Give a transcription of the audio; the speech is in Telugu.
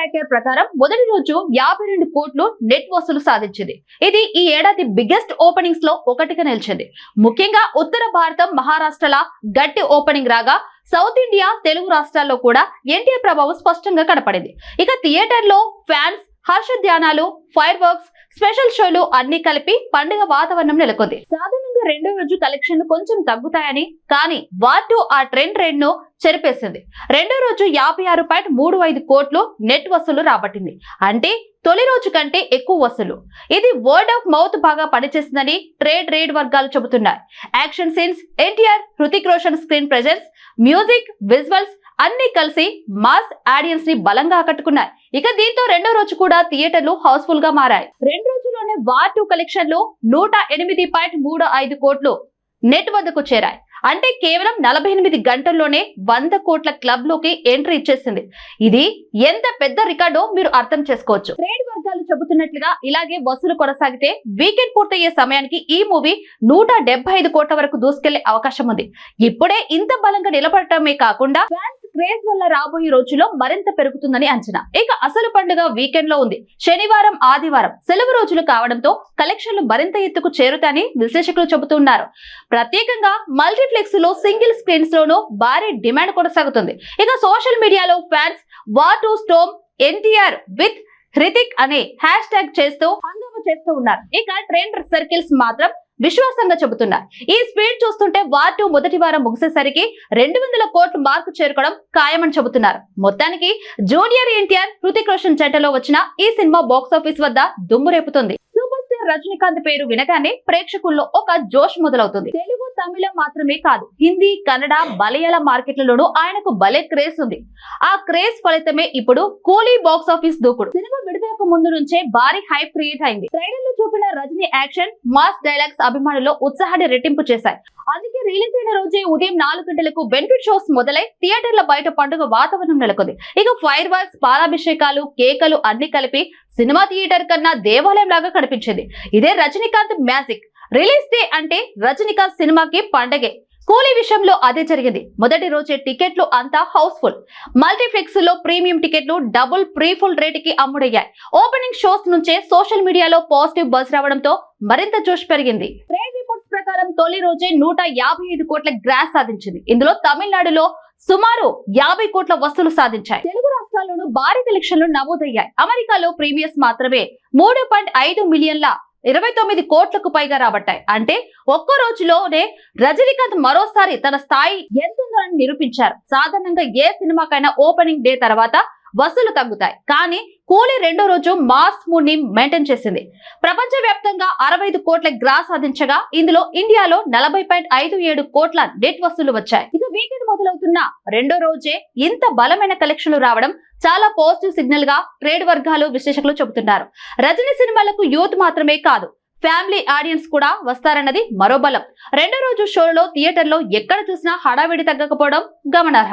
ట్రాకర్ ప్రకారం మొదటి రోజు 52 కోట్లు నెట్ వసూలు సాధించింది. ఇది ఈ ఏడాది బిగ్గెస్ట్ ఓపెనింగ్స్ లో ఒకటిగా నిలిచింది. ముఖ్యంగా ఉత్తర భారతం, మహారాష్ట్రల గట్టి ఓపెనింగ్ రాగా సౌత్ ఇండియా, తెలుగు రాష్ట్రాల్లో కూడా ఎన్టీఆర్ ప్రభావం స్పష్టంగా కనపడింది. ఇక థియేటర్ లో ఫ్యాన్స్ హర్షధ్యానాలు, ఫైర్ వర్క్స్, స్పెషల్ షోలు అన్ని కలిపి పండుగ వాతావరణం నెలకొంది. సాధారణంగా రెండో రోజు కలెక్షన్లు కొంచెం తగ్గుతాయని, కానీ వార్ 2 ఆ ట్రెండ్ ను చెరిపేసింది. రెండో రోజు 56.35 కోట్లు నెట్ వసూలు రాబట్టింది. అంటే తొలి రోజు కంటే ఎక్కువ వసూలు. ఇది వర్డ్ ఆఫ్ మౌత్ బాగా పనిచేసిందని ట్రేడ్ వర్గాలు చెబుతున్నాయి. Action scenes, NTR, Hrithik Roshan screen presence, music, visuals అన్ని కలిసి మాస్ ఆడియన్స్ ని బలంగా ఆకట్టుకున్నాయి. ఇక దీంతో రెండో రోజు కూడా థియేటర్లు హౌస్ఫుల్ గా మారాయి. రెండు రోజుల్లోనే వార్ 2 కలెక్షన్లు 108.35 కోట్లు నెట్ వద్దకు చేరాయి. అంటే కేవలం 48 గంటల్లోనే 100 కోట్ల క్లబ్ లోకి ఎంట్రీ ఇచ్చేసింది. ఇది ఎంత పెద్ద రికార్డో మీరు అర్థం చేసుకోవచ్చు. ట్రేడ్ వర్గాలు చెబుతున్నట్లుగా ఇలాగే వసూలు కొనసాగితే వీకెండ్ పూర్తయ్యే సమయానికి ఈ మూవీ 175 కోట్ల వరకు దూసుకెళ్లే అవకాశం ఉంది. ఇప్పుడే ఇంత బలంగా నిలబడటమే కాకుండా ఫ్యాన్స్ క్రేజ్ వల్ల రాబోయే రోజుల్లో మరింత పెరుగుతుందని అంచనా. ఇక అసలు పండుగ వీకెండ్ లో ఉంది. శనివారం, ఆదివారం సెలవు రోజులు కావడంతో కలెక్షన్లు మరింత ఎత్తుకు చేరుతాయని విశ్లేషకులు చెబుతున్నారు. ప్రత్యేకంగా మల్టీప్లెక్స్ లో, సింగిల్ స్క్రీన్స్ లోనూ భారీ డిమాండ్ కొనసాగుతుంది. ఇక సోషల్ మీడియాలో fans war 2 storm NTR with Hrithik అనే హ్యాష్ ట్యాగ్ చేస్తూ హంగామా చేస్తూ ఉన్నారు. ఇక ట్రెండ్ సర్కిల్స్ మాత్రం విశ్వాసంగా చెబుతున్నారు. ఈ స్పీడ్ చూస్తుంటే వార్ 2 మొదటి వారం ముగిసేసరికి 200 కోట్ల మార్కు చేరుకోవడం ఖాయమని చెబుతున్నారు. మొత్తానికి జూనియర్ ఎన్టీఆర్, హృతిక్ రోషన్ జంటలో వచ్చిన ఈ సినిమా బాక్సాఫీస్ వద్ద దుమ్ము రేపుతుంది. సూపర్ స్టార్ రజనీకాంత్ పేరు వినగానే ప్రేక్షకుల్లో ఒక జోష్ మొదలవుతుంది. తెలుగు, తమిళం మాత్రమే కాదు, హిందీ, కన్నడ, మలయాళ మార్కెట్లలోనూ ఆయనకు భలే క్రేజ్ ఉంది. ఆ క్రేజ్ ఫలితమే ఇప్పుడు కూలీ బాక్సాఫీస్ దూకుడు. సినిమా విడుదలకు ముందు నుంచే భారీ హైప్ క్రియేట్ అయింది. ట్రైలర్ లో చూపిన రజనీ యాక్షన్, మాస్ డైలాగ్స్ అభిమానుల్లో ఉత్సాహాన్ని రెట్టింపు చేశాయి. అందుకే రిలీజ్ అయిన రోజే ఉదయం 4 గంటలకు బెనిఫిట్ షోస్ మొదలై థియేటర్ల బయట పండుగ వాతావరణం నెలకొంది. ఇక ఫైర్ వర్క్స్, పాలాభిషేకాలు, కేకలు అన్ని కలిపి సినిమా థియేటర్ కన్నా దేవాలయం లాగా కనిపించింది. ఇదే రజనీకాంత్ మ్యాజిక్. రిలీజ్ డే అంటే రజనీకాంత్ సినిమాకి పండగే. కూలీ విషయంలో అదే జరిగింది. మొదటి రోజే టికెట్లు అంతా హౌస్ఫుల్. మల్టీప్లెక్స్ లో ప్రీమియం టికెట్లు డబుల్ ప్రీ ఫుల్ రేటుకి అమ్ముడయ్యాయి. ఓపెనింగ్ షోస్ నుంచే సోషల్ మీడియాలో పాజిటివ్ బజ్ రావడంతో మరింత జోష్ పెరిగింది. ట్రేడ్ రిపోర్ట్స్ ప్రకారం తొలి రోజే 155 కోట్ల గ్రాస్ సాధించింది. ఇందులో తమిళనాడులో సుమారు 50 కోట్ల వసూలు సాధించాయి. తెలుగు రాష్ట్రాల్లోనూ భారీ కలెక్షన్లు నమోదయ్యాయి. అమెరికాలో ప్రీమియర్స్ మాత్రమే 3.5 మిలియన్ల 29 కోట్లకు పైగా రాబట్టాయి. అంటే ఒక్క రోజులోనే రజనీకాంత్ మరోసారి తన స్థాయి ఎంతుందని నిరూపించారు. సాధారణంగా ఏ సినిమాకైనా ఓపెనింగ్ డే తర్వాత వసూలు తగ్గుతాయి, కానీ కూలీ రెండో రోజు మాస్ మూడ్ ని మెయింటైన్ చేసింది. ప్రపంచ వ్యాప్తంగా 65 కోట్ల గ్రాస్ సాధించగా ఇందులో ఇండియాలో 40.57 కోట్ల నెట్ వసూలు వచ్చాయి. ఇక వీకెండ్ మొదలవుతున్న రెండో రోజే ఇంత బలమైన కలెక్షన్లు రావడం చాలా పాజిటివ్ సిగ్నల్ గా ట్రేడ్ వర్గాలు, విశ్లేషకులు చెబుతున్నారు. రజనీ సినిమాలకు యూత్ మాత్రమే కాదు, ఫ్యామిలీ ఆడియన్స్ కూడా వస్తారన్నది మరో బలం. రెండో రోజు షోలో థియేటర్లో ఎక్కడ చూసినా హడావిడి తగ్గకపోవడం గమనార్హం.